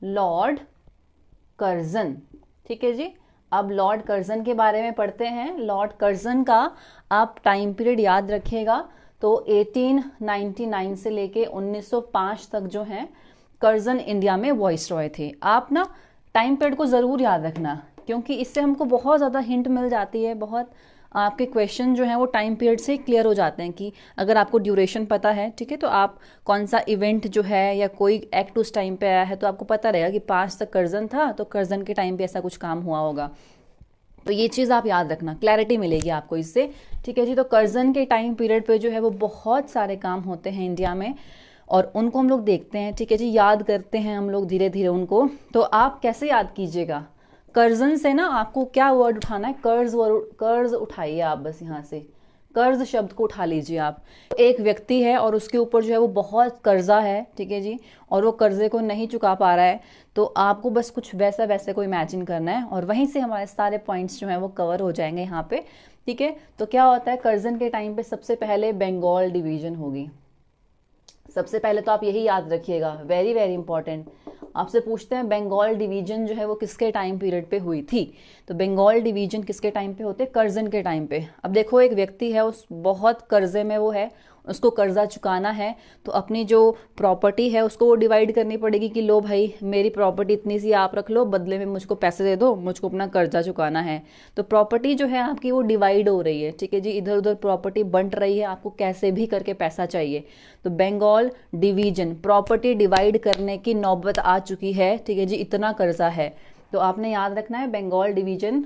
Lord Curzon. ठीक है जी, अब लॉर्ड कर्जन के बारे में पढ़ते हैं। लॉर्ड कर्जन का आप टाइम पीरियड याद रखिएगा, तो 1899 से लेके 1905 तक जो है कर्जन इंडिया में वॉइस रॉय थे। आप ना टाइम पीरियड को ज़रूर याद रखना, क्योंकि इससे हमको बहुत ज़्यादा हिंट मिल जाती है, बहुत आपके क्वेश्चन जो हैं वो टाइम पीरियड से क्लियर हो जाते हैं कि अगर आपको ड्यूरेशन पता है, ठीक है, तो आप कौन सा इवेंट जो है या कोई एक्ट उस टाइम पे आया है तो आपको पता रहेगा कि 5 तक कर्जन था तो कर्जन के टाइम पे ऐसा कुछ काम हुआ होगा। तो ये चीज़ आप याद रखना, क्लैरिटी मिलेगी आपको इससे। ठीक है जी, तो कर्जन के टाइम पीरियड पे जो है वो बहुत सारे काम होते हैं इंडिया में और उनको हम लोग देखते हैं। ठीक है जी, याद करते हैं हम लोग धीरे धीरे उनको। तो आप कैसे याद कीजिएगा, कर्जन से ना आपको क्या वर्ड उठाना है, कर्ज उठाइए आप, बस यहाँ से कर्ज शब्द को उठा लीजिए आप। एक व्यक्ति है और उसके ऊपर जो है वो बहुत कर्जा है, ठीक है जी, और वो कर्जे को नहीं चुका पा रहा है, तो आपको बस कुछ वैसा वैसे को इमेजिन करना है और वहीं से हमारे सारे पॉइंट्स जो हैं वो कवर हो जाएंगे यहाँ पे। ठीक है, तो क्या होता है कर्जन के टाइम पे सबसे पहले बंगाल डिवीजन होगी। सबसे पहले तो आप यही याद रखिएगा, वेरी वेरी इंपॉर्टेंट। आपसे पूछते हैं बंगाल डिवीजन जो है वो किसके टाइम पीरियड पे हुई थी, तो बंगाल डिवीजन किसके टाइम पे होते, कर्जन के टाइम पे। अब देखो एक व्यक्ति है, उस बहुत कर्जे में वो है, उसको कर्जा चुकाना है, तो अपनी जो प्रॉपर्टी है उसको वो डिवाइड करनी पड़ेगी कि लो भाई मेरी प्रॉपर्टी इतनी सी आप रख लो, बदले में मुझको पैसे दे दो, मुझको अपना कर्जा चुकाना है। तो प्रॉपर्टी जो है आपकी वो डिवाइड हो रही है, ठीक है जी, इधर उधर प्रॉपर्टी बंट रही है, आपको कैसे भी करके पैसा चाहिए। तो बंगाल डिवीजन, प्रॉपर्टी डिवाइड करने की नौबत आ चुकी है, ठीक है जी, इतना कर्जा है। तो आपने याद रखना है बंगाल डिवीजन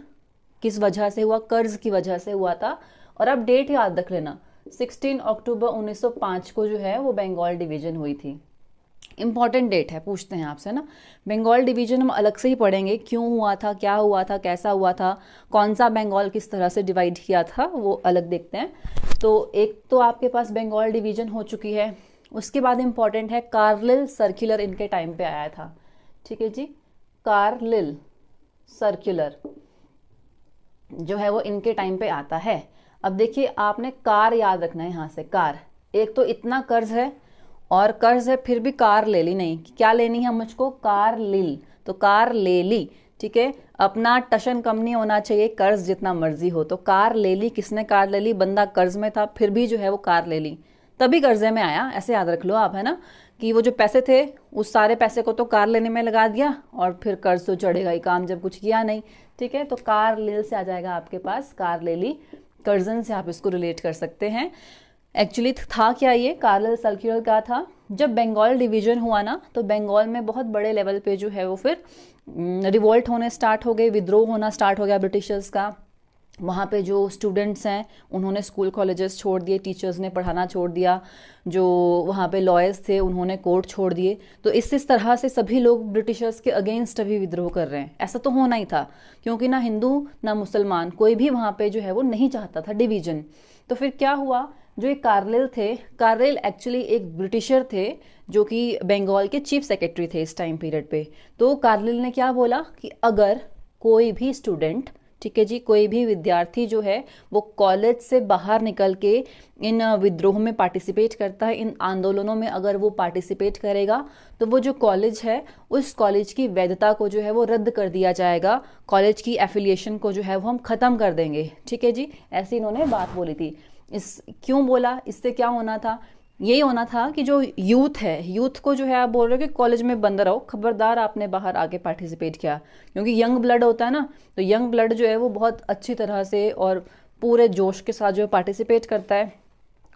किस वजह से हुआ, कर्ज की वजह से हुआ था। और अब डेट याद रख लेना, 16 अक्टूबर 1905 को जो है वो बंगाल डिवीजन हुई थी। इंपॉर्टेंट डेट है, पूछते हैं आपसे ना। बंगाल डिवीजन हम अलग से ही पढ़ेंगे, क्यों हुआ था, क्या हुआ था, कैसा हुआ था, कौन सा बंगाल किस तरह से डिवाइड किया था, वो अलग देखते हैं। तो एक तो आपके पास बंगाल डिवीजन हो चुकी है। उसके बाद इंपॉर्टेंट है कार्लिल सर्कुलर इनके टाइम पे आया था। ठीक है जी, कार्लिल सर्कुलर जो है वो इनके टाइम पे आता है। अब देखिए आपने कार याद रखना है, यहाँ से कार, एक तो इतना कर्ज है और कर्ज है फिर भी कार ले ली नहीं, क्या लेनी है मुझको, कार ली, तो कार ले ली। ठीक है, अपना टशन कम नहीं होना चाहिए, कर्ज जितना मर्जी हो, तो कार ले ली। किसने कार ले ली, बंदा कर्ज में था फिर भी जो है वो कार ले ली, तभी कर्जे में आया, ऐसे याद रख लो आप, है ना, कि वो जो पैसे थे उस सारे पैसे को तो कार लेने में लगा दिया और फिर कर्ज तो चढ़ेगा ही, काम जब कुछ किया नहीं। ठीक है, तो कार ले से आ जाएगा आपके पास, कार ले ली, कर्जन से आप इसको रिलेट कर सकते हैं। एक्चुअली था क्या ये कार्लिल सर्कुलर का था, जब बंगाल डिवीजन हुआ ना तो बंगाल में बहुत बड़े लेवल पे जो है वो फिर रिवोल्ट होने स्टार्ट हो गए, विद्रोह होना स्टार्ट हो गया ब्रिटिशर्स का। वहाँ पे जो स्टूडेंट्स हैं उन्होंने स्कूल कॉलेजेस छोड़ दिए, टीचर्स ने पढ़ाना छोड़ दिया, जो वहाँ पे लॉयर्स थे उन्होंने कोर्ट छोड़ दिए। तो इस तरह से सभी लोग ब्रिटिशर्स के अगेंस्ट अभी विद्रोह कर रहे हैं। ऐसा तो होना ही था, क्योंकि ना हिंदू ना मुसलमान कोई भी वहाँ पे जो है वो नहीं चाहता था डिवीजन। तो फिर क्या हुआ, जो एक कार्लिल थे, कार्लिल एक्चुअली एक ब्रिटिशर थे जो कि बंगाल के चीफ सेक्रेटरी थे इस टाइम पीरियड पे। तो कार्लिल ने क्या बोला कि अगर कोई भी स्टूडेंट, ठीक है जी, कोई भी विद्यार्थी जो है वो कॉलेज से बाहर निकल के इन विद्रोह में पार्टिसिपेट करता है, इन आंदोलनों में अगर वो पार्टिसिपेट करेगा, तो वो जो कॉलेज है उस कॉलेज की वैधता को जो है वो रद्द कर दिया जाएगा, कॉलेज की एफिलिएशन को जो है वो हम खत्म कर देंगे। ठीक है जी, ऐसी इन्होंने बात बोली थी। इस क्यों बोला, इससे क्या होना था, यही होना था कि जो यूथ है, यूथ को जो है आप बोल रहे हो कि कॉलेज में बंद रहो, खबरदार आपने बाहर आके पार्टिसिपेट किया, क्योंकि यंग ब्लड होता है ना, तो यंग ब्लड जो है वो बहुत अच्छी तरह से और पूरे जोश के साथ जो है पार्टिसिपेट करता है,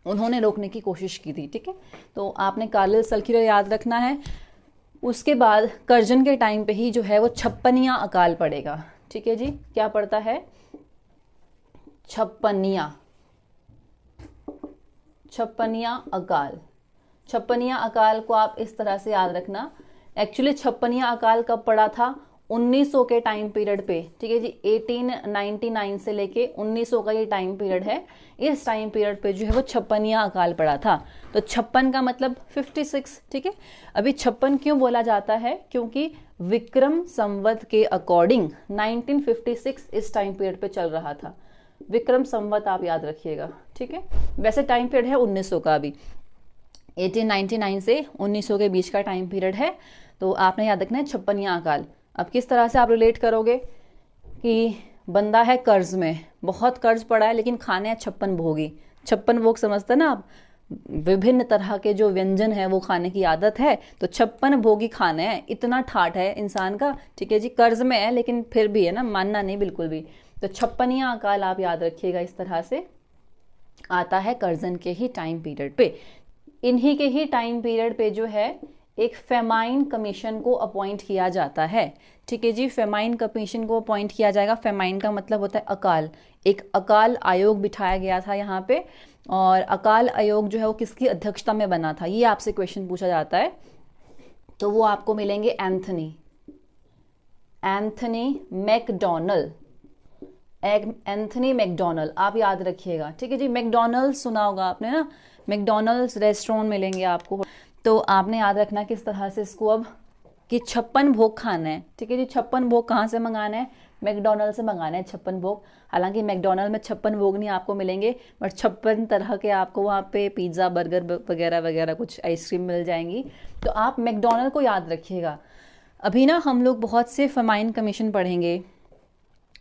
उन्होंने रोकने की कोशिश की थी। ठीक है, तो आपने कार्लिल सर्कुलर याद रखना है। उसके बाद कर्जन के टाइम पे ही जो है वो छप्पनिया अकाल पड़ेगा। ठीक है जी, क्या पड़ता है, छप्पनिया, छप्पनिया अकाल। छप्पनिया अकाल को आप इस तरह से याद रखना, एक्चुअली छप्पनिया अकाल कब पड़ा था, 1900 के टाइम पीरियड पे। ठीक है जी, 1899 से लेके 1900 का ये टाइम पीरियड है, इस टाइम पीरियड पे जो है वो छप्पनिया अकाल पड़ा था। तो 56 का मतलब 56। ठीक है, अभी 56 क्यों बोला जाता है, क्योंकि विक्रम संवत के अकॉर्डिंग 1956 इस टाइम पीरियड पे चल रहा था। विक्रम संवत आप याद रखिएगा। ठीक है, वैसे टाइम पीरियड है 1900 का, अभी 1899 से 1900 के बीच का टाइम पीरियड है। तो आपने याद रखना है छप्पनिया अकाल। अब किस तरह से आप रिलेट करोगे कि बंदा है कर्ज में, बहुत कर्ज पड़ा है, लेकिन खाने हैं 56 भोगी। 56 भोग समझते ना आप, विभिन्न तरह के जो व्यंजन है वो खाने की आदत है, तो 56 भोगी खाने हैं, इतना ठाठ है इंसान का। ठीक है जी, कर्ज में है लेकिन फिर भी है ना, मानना नहीं बिल्कुल भी। तो छप्पनिया अकाल आप याद रखिएगा, इस तरह से आता है कर्जन के ही टाइम पीरियड पे। इन्हीं के ही टाइम पीरियड पे जो है एक फेमाइन कमीशन को अपॉइंट किया जाता है। ठीक है जी, फेमाइन कमीशन को अपॉइंट किया जाएगा। फेमाइन का मतलब होता है अकाल। एक अकाल आयोग बिठाया गया था यहाँ पे, और अकाल आयोग जो है वो किसकी अध्यक्षता में बना था, ये आपसे क्वेश्चन पूछा जाता है। तो वो आपको मिलेंगे एंथनी मैकडोनल, एंथनी मैकडोनल, आप याद रखिएगा। ठीक है जी, मैकडोनल्ड्स सुना होगा आपने ना, मैकडोनल्ड्स रेस्टोरेंट मिलेंगे आपको। तो आपने याद रखना किस तरह से इसको अब, कि 56 भोग खाना है। ठीक है जी, 56 भोग कहाँ से मंगाना है, मैकडोनल्ड से मंगाना है 56 भोग। हालांकि मैकडोनल्ड में 56 भोग नहीं आपको मिलेंगे, बट 56 तरह के आपको वहाँ पे पिज्ज़ा बर्गर वगैरह वगैरह कुछ आइसक्रीम मिल जाएंगी। तो आप मैकडोनल्ड को याद रखिएगा। अभी ना हम लोग बहुत से फेमाइन कमीशन पढ़ेंगे,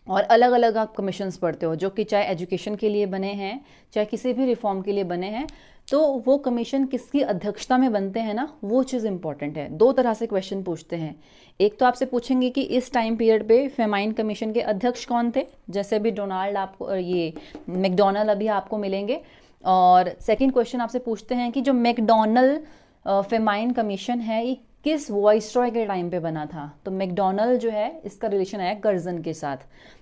और अलग अलग आप कमीशंस पढ़ते हो, जो कि चाहे एजुकेशन के लिए बने हैं, चाहे किसी भी रिफॉर्म के लिए बने हैं। तो वो कमीशन किसकी अध्यक्षता में बनते हैं ना, वो चीज़ इंपॉर्टेंट है। दो तरह से क्वेश्चन पूछते हैं, एक तो आपसे पूछेंगे कि इस टाइम पीरियड पे फेमाइन कमीशन के अध्यक्ष कौन थे, जैसे अभी डोनाल्ड आपको, ये मैकडोनल्ड अभी आपको मिलेंगे। और सेकंड क्वेश्चन आपसे पूछते हैं कि जो मैकडोनल्ड फेमाइन कमीशन है ये किस वॉइसरॉय के टाइम पे बना था। तो मैकडोनल्ड जो है इसका रिलेशन है कर्जन के साथ।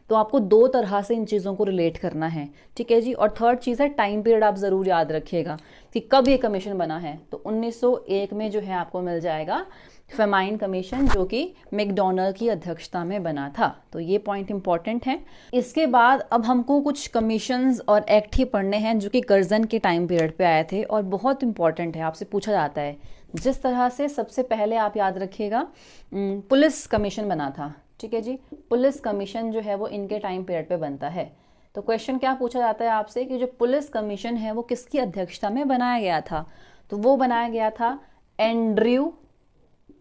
तो आपको दो तरह से इन चीज़ों को रिलेट करना है। ठीक है जी, और थर्ड चीज़ है टाइम पीरियड, आप ज़रूर याद रखिएगा कि कब ये कमीशन बना है। तो 1901 में जो है आपको मिल जाएगा फेमाइन कमीशन, जो कि मैकडोनल्ड की अध्यक्षता में बना था। तो ये पॉइंट इंपॉर्टेंट है। इसके बाद अब हमको कुछ कमीशंस और एक्ट ही पढ़ने हैं जो कि कर्जन के टाइम पीरियड पे आए थे, और बहुत इंपॉर्टेंट है, आपसे पूछा जाता है। जिस तरह से सबसे पहले आप याद रखिएगा पुलिस कमीशन बना था। ठीक है जी, पुलिस कमीशन जो है वो इनके टाइम पीरियड पे बनता है। तो क्वेश्चन क्या पूछा जाता है आपसे कि जो पुलिस कमीशन है वो किसकी अध्यक्षता में बनाया गया था। तो वो बनाया गया था एंड्रयू,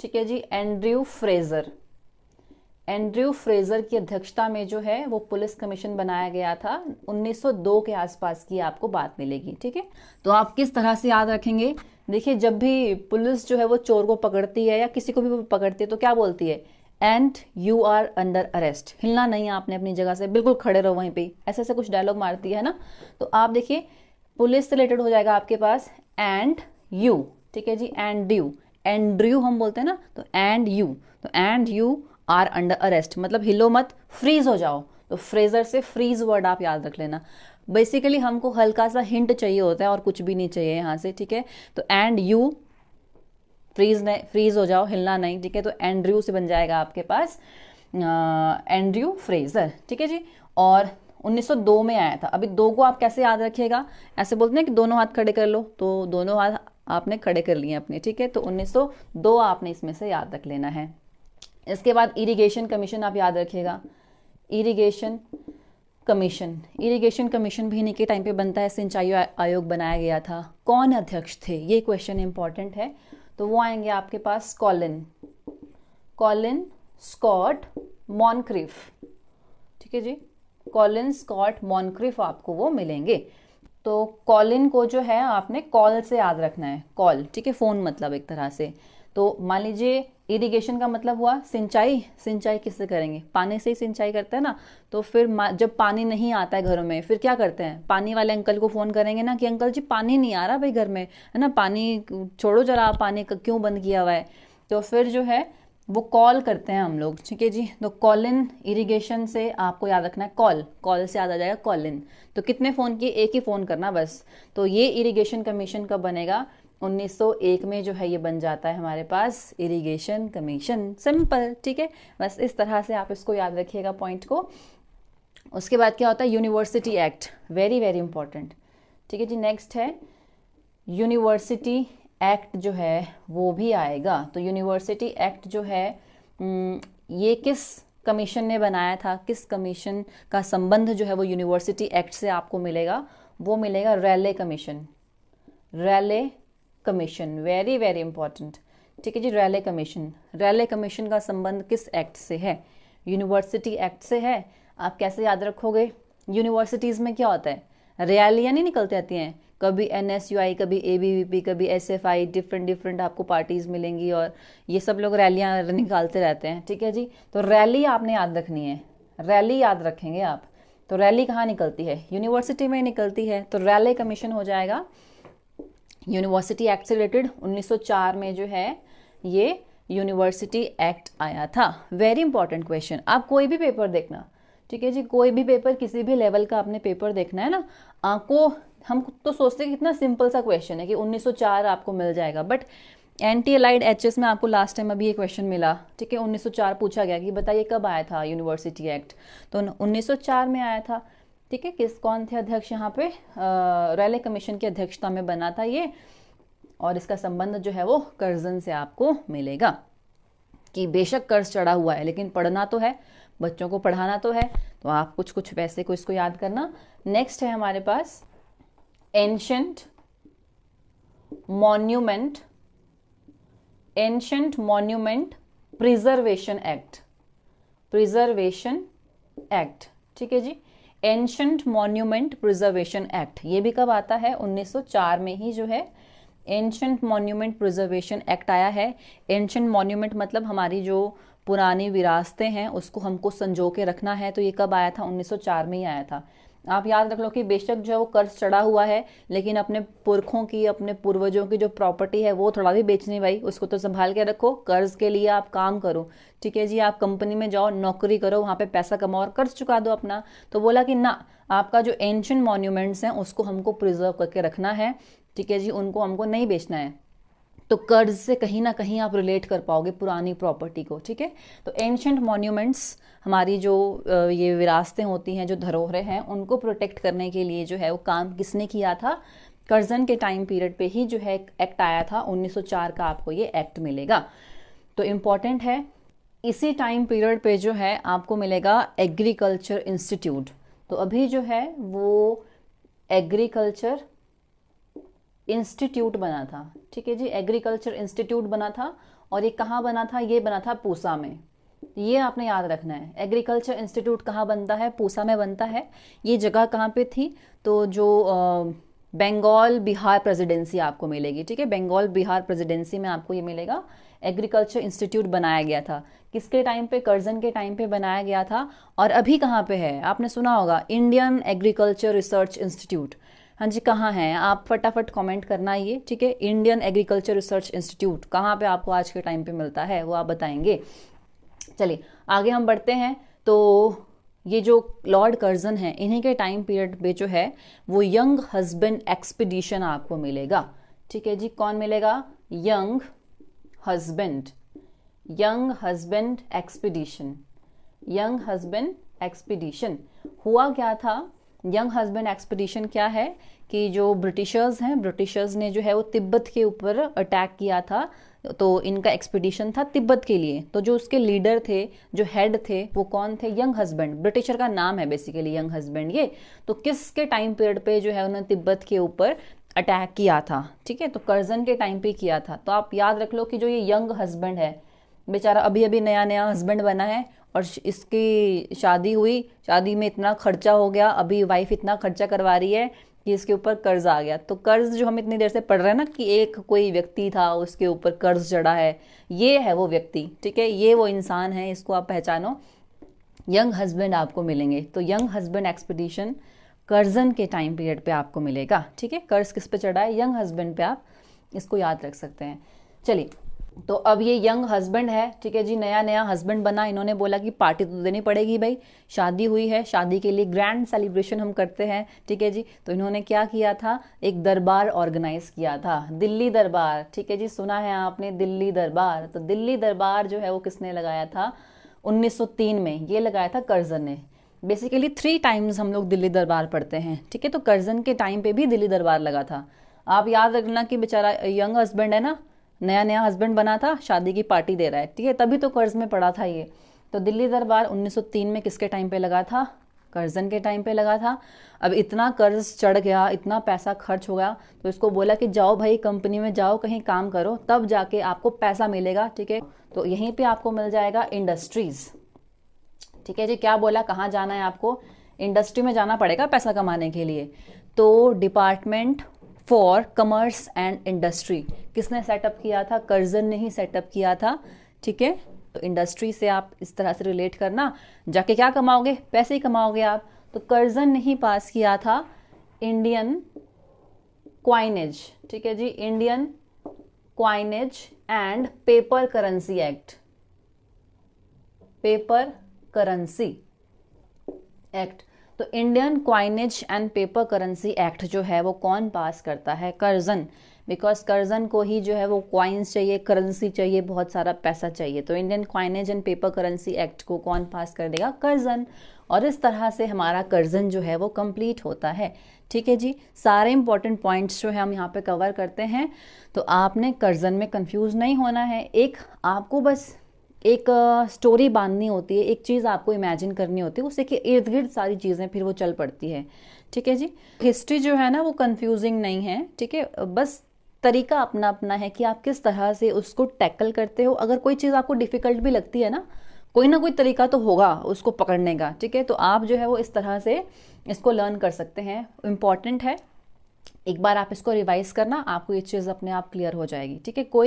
ठीक है जी, एंड्रयू फ्रेजर। एंड्रयू फ्रेजर की अध्यक्षता में जो है वो पुलिस कमीशन बनाया गया था। 1902 के आसपास की आपको बात मिलेगी। ठीक है, तो आप किस तरह से याद रखेंगे, देखिए जब भी पुलिस जो है वो चोर को पकड़ती है या किसी को भी पकड़ती है तो क्या बोलती है, and you are under arrest, हिलना नहीं आपने अपनी जगह से, बिल्कुल खड़े रहो वहीं पे, ऐसे ऐसे कुछ डायलॉग मारती है ना। तो आप देखिए पुलिस से रिलेटेड हो जाएगा आपके पास एंड यू। ठीक है जी, एंड यू, एंड्रयू हम बोलते हैं ना, तो एंड यू, तो and you are under arrest मतलब हिलो मत, फ्रीज हो जाओ। तो फ्रेजर से फ्रीज वर्ड आप याद रख लेना। बेसिकली हमको हल्का सा हिंट चाहिए होता है और कुछ भी नहीं चाहिए यहाँ से। ठीक है, तो एंड यू फ्रीज हो जाओ, हिलना नहीं। ठीक है, तो एंड्रयू से बन जाएगा आपके पास एंड्रयू फ्रेजर। ठीक है जी, और 1902 में आया था। अभी दो को आप कैसे याद रखिएगा, ऐसे बोलते हैं कि दोनों हाथ खड़े कर लो, तो दोनों हाथ आपने खड़े कर लिए अपने। ठीक है, तो 1902 आपने इसमें से याद रख लेना है। इसके बाद इरिगेशन कमीशन आप याद रखिएगा, इरिगेशन कमीशन, इरिगेशन कमीशन भी इन्हीं के टाइम पे बनता है। सिंचाई आयोग बनाया गया था, कौन अध्यक्ष थे, ये क्वेश्चन इंपॉर्टेंट है। तो वो आएंगे आपके पास कॉलिन स्कॉट मॉनक्रिफ। ठीक है जी, कॉलिन स्कॉट मॉनक्रिफ आपको वो मिलेंगे। तो कॉलिन को जो है आपने कॉल से याद रखना है, कॉल। ठीक है, फोन मतलब एक तरह से। तो मान लीजिए इरिगेशन का मतलब हुआ सिंचाई, सिंचाई किससे करेंगे, पानी से ही सिंचाई करते हैं ना। तो फिर जब पानी नहीं आता है घरों में, फिर क्या करते हैं, पानी वाले अंकल को फ़ोन करेंगे ना कि अंकल जी पानी नहीं आ रहा भाई घर में, है ना, पानी छोड़ो जरा, पानी क्यों बंद किया हुआ है। तो फिर जो है वो कॉल करते हैं हम लोग। ठीक है जी, तो कॉलिन इरिगेशन से आपको याद रखना है, कॉल से याद आ जाएगा कॉलिन। तो कितने फ़ोन किए, एक ही फ़ोन करना बस। तो ये इरिगेशन कमीशन कब बनेगा, 1901 में जो है ये बन जाता है हमारे पास इरिगेशन कमीशन, सिंपल। ठीक है, बस इस तरह से आप इसको याद रखिएगा पॉइंट को। उसके बाद क्या होता है, university act, very very important. ठीक है जी, नेक्स्ट है यूनिवर्सिटी एक्ट जो है वो भी आएगा। तो यूनिवर्सिटी एक्ट जो है ये किस कमीशन ने बनाया था, किस कमीशन का संबंध जो है वो यूनिवर्सिटी एक्ट से आपको मिलेगा, वो मिलेगा Raleigh commission, Raleigh commission, very very important. ठीक है जी। रैले कमीशन, रैले कमीशन का संबंध किस एक्ट से है? यूनिवर्सिटी एक्ट से है। आप कैसे याद रखोगे? यूनिवर्सिटीज में क्या होता है, रैलियां नहीं निकलती आती हैं, कभी NSUI, कभी ABVP, कभी SFI, डिफरेंट आपको पार्टीज मिलेंगी और ये सब लोग रैलियां निकालते रहते हैं, ठीक है जी। तो रैली आपने याद रखनी है, रैली याद रखेंगे आप। तो रैली कहाँ निकलती है? यूनिवर्सिटी में निकलती है। तो रैले कमीशन हो जाएगा यूनिवर्सिटी एक्ट से रिलेटेड। 1904 में जो है ये यूनिवर्सिटी एक्ट आया था। Very important question. आप कोई भी पेपर देखना, ठीक है जी, कोई भी पेपर, किसी भी लेवल का आपने पेपर देखना है ना, आपको, हम तो सोचते हैं कि कितना सिंपल सा क्वेश्चन है कि 1904 आपको मिल जाएगा, बट एंटी अलाइड HS में आपको लास्ट टाइम अभी ये क्वेश्चन मिला, ठीक है। 1904 पूछा गया कि बताइए कब आया था यूनिवर्सिटी एक्ट, तो 1904 में आया था, ठीक है। कौन थे अध्यक्ष यहाँ पे? रैले कमीशन की अध्यक्षता में बना था ये, और इसका संबंध जो है वो कर्जन से आपको मिलेगा कि बेशक कर्ज चढ़ा हुआ है लेकिन पढ़ना तो है, बच्चों को पढ़ाना तो है, तो आप कुछ कुछ वैसे को इसको याद करना। नेक्स्ट है हमारे पास ancient monument, ancient monument preservation act, preservation act, ठीक है जी। एंशंट मॉन्यूमेंट प्रिजर्वेशन एक्ट, ये भी कब आता है? 1904 में ही जो है एंशंट मॉन्यूमेंट प्रिजर्वेशन एक्ट आया है। एंशंट मॉन्यूमेंट मतलब हमारी जो पुरानी विरासतें हैं उसको हमको संजो के रखना है, तो ये कब आया था? 1904 में ही आया था। आप याद रख लो कि बेशक जो है वो कर्ज चढ़ा हुआ है लेकिन अपने पुरखों की, अपने पूर्वजों की जो प्रॉपर्टी है वो थोड़ा भी बेचनी भाई, उसको तो संभाल के रखो। कर्ज के लिए आप काम करो, ठीक है जी। आप कंपनी में जाओ, नौकरी करो, वहां पे पैसा कमाओ और कर्ज चुका दो अपना। तो बोला कि ना, आपका जो एंशिएंट मॉन्यूमेंट्स हैं उसको हमको प्रिजर्व करके रखना है, ठीक है जी, उनको हमको नहीं बेचना है। तो कर्ज से कहीं ना कहीं आप रिलेट कर पाओगे पुरानी प्रॉपर्टी को, ठीक है। तो एंशिएंट मॉन्यूमेंट्स हमारी जो ये विरासतें होती हैं, जो धरोहरें हैं, उनको प्रोटेक्ट करने के लिए जो है वो काम किसने किया था? कर्जन के टाइम पीरियड पे ही जो है एक्ट आया था। 1904 का आपको ये एक्ट मिलेगा, तो इम्पॉर्टेंट है। इसी टाइम पीरियड पे जो है आपको मिलेगा एग्रीकल्चर इंस्टीट्यूट। तो अभी जो है वो एग्रीकल्चर इंस्टीट्यूट बना था, ठीक है जी। एग्रीकल्चर इंस्टीट्यूट बना था, और ये कहाँ बना था? ये बना था पूसा में। ये आपने याद रखना है, एग्रीकल्चर इंस्टीट्यूट कहाँ बनता है? पूसा में बनता है। ये जगह कहाँ पे थी? तो जो बंगाल बिहार प्रेसिडेंसी आपको मिलेगी, ठीक है। बंगाल बिहार प्रेसिडेंसी में आपको ये मिलेगा। एग्रीकल्चर इंस्टीट्यूट बनाया गया था किसके टाइम पे? कर्जन के टाइम पे बनाया गया था। और अभी कहाँ पे है? आपने सुना होगा इंडियन एग्रीकल्चर रिसर्च इंस्टीट्यूट। हाँ जी, कहाँ है? आप फटाफट कमेंट करना ये, ठीक है। इंडियन एग्रीकल्चर रिसर्च इंस्टीट्यूट कहाँ पे आपको आज के टाइम पे मिलता है वो आप बताएंगे। चलिए आगे हम बढ़ते हैं। तो ये जो लॉर्ड कर्जन है, इन्हीं के टाइम पीरियड पे जो है वो यंग हस्बैंड एक्सपीडिशन आपको मिलेगा, ठीक है जी। कौन मिलेगा? Young husband, young husband expedition, young husband expedition. हुआ क्या था? यंग हस्बैंड एक्सपीडिशन क्या है कि जो ब्रिटिशर्स हैं, ब्रिटिशर्स ने जो है वो तिब्बत के ऊपर अटैक किया था, तो इनका एक्सपीडिशन था तिब्बत के लिए। तो जो उसके लीडर थे, जो हेड थे, वो कौन थे? Young husband. ब्रिटिशर का नाम है बेसिकली यंग हस्बैंड ये। तो किसके टाइम पीरियड पे जो है उन्होंने तिब्बत के ऊपर अटैक किया था, ठीक है। तो कर्जन के टाइम पे किया था। तो आप याद रख लो कि जो ये यंग हस्बैंड है, बेचारा अभी अभी नया नया हस्बैंड बना है और इसकी शादी हुई, शादी में इतना खर्चा हो गया, अभी वाइफ इतना खर्चा करवा रही है कि इसके ऊपर कर्ज आ गया। तो कर्ज जो हम इतनी देर से पढ़ रहे हैं ना कि एक कोई व्यक्ति था उसके ऊपर कर्ज चढ़ा है, ये है वो व्यक्ति, ठीक है, ये वो इंसान है, इसको आप पहचानो। यंग हस्बैंड आपको मिलेंगे। तो यंग हस्बैंड एक्सपीडिशन कर्जन के टाइम पीरियड पे आपको मिलेगा, ठीक है। कर्ज किस पे चढ़ा है? यंग हस्बैंड पे। आप इसको याद रख सकते हैं। चलिए, तो अब ये यंग हस्बैंड है, ठीक है जी, नया नया हस्बैंड बना। इन्होंने बोला कि पार्टी तो देनी पड़ेगी भाई, शादी हुई है, शादी के लिए ग्रैंड सेलिब्रेशन हम करते हैं, ठीक है जी। तो इन्होंने क्या किया था? एक दरबार ऑर्गेनाइज किया था, दिल्ली दरबार, ठीक है जी। सुना है आपने दिल्ली दरबार? तो दिल्ली दरबार जो है वो किसने लगाया था? 1903 में ये लगाया था कर्जन ने। बेसिकली 3 टाइम्स हम लोग दिल्ली दरबार पढ़ते हैं, ठीक है। तो कर्जन के टाइम पे भी दिल्ली दरबार लगा था। आप याद रखना कि बेचारा यंग हस्बैंड है ना, नया नया हस्बैंड बना था, शादी की पार्टी दे रहा है, ठीक है, तभी तो कर्ज में पड़ा था ये। तो दिल्ली दरबार 1903 में किसके टाइम पे लगा था? कर्जन के टाइम पे लगा था। अब इतना कर्ज चढ़ गया, इतना पैसा खर्च हो गया, तो इसको बोला कि जाओ भाई कंपनी में जाओ, कहीं काम करो, तब जाके आपको पैसा मिलेगा। ठीक है, तो यहीं पे आपको मिल जाएगा इंडस्ट्रीज। ठीक है जी, क्या बोला, कहाँ जाना है आपको, इंडस्ट्री में जाना पड़ेगा पैसा कमाने के लिए। तो department for commerce and industry किसने सेटअप किया था, कर्जन ने ही सेटअप किया था। ठीक है, तो इंडस्ट्री से आप इस तरह से रिलेट करना, जाके क्या कमाओगे, पैसे ही कमाओगे आप। तो कर्जन ने ही पास किया था इंडियन क्वाइनेज। ठीक है जी, Indian coinage and paper currency act, paper currency act. तो Indian coinage and paper currency act जो है वो कौन पास करता है, कर्जन। बिकॉज कर्जन को ही जो है वो क्वाइंस चाहिए, करेंसी चाहिए, बहुत सारा पैसा चाहिए। तो Indian coinage and paper currency act को कौन पास कर देगा, कर्जन। और इस तरह से हमारा कर्जन जो है वो कंप्लीट होता है। ठीक है जी, सारे इंपॉर्टेंट पॉइंट्स जो है हम यहाँ पे कवर करते हैं। तो आपने कर्जन में कंफ्यूज नहीं होना है। एक आपको बस एक स्टोरी बांधनी होती है, एक चीज़ आपको इमेजिन करनी होती है, उससे कि इर्द गिर्द सारी चीज़ें फिर वो चल पड़ती है। ठीक है जी, हिस्ट्री जो है ना वो कंफ्यूजिंग नहीं है। ठीक है, बस तरीका अपना अपना है कि आप किस तरह से उसको टैकल करते हो। अगर कोई चीज़ आपको डिफिकल्ट भी लगती है ना कोई तरीका तो होगा उसको पकड़ने का। ठीक है, तो आप जो है वो इस तरह से इसको लर्न कर सकते हैं। इम्पॉर्टेंट है, एक बार आप इसको रिवाइज करना, आपको ये चीज़ अपने आप क्लियर हो जाएगी। ठीक है, कोई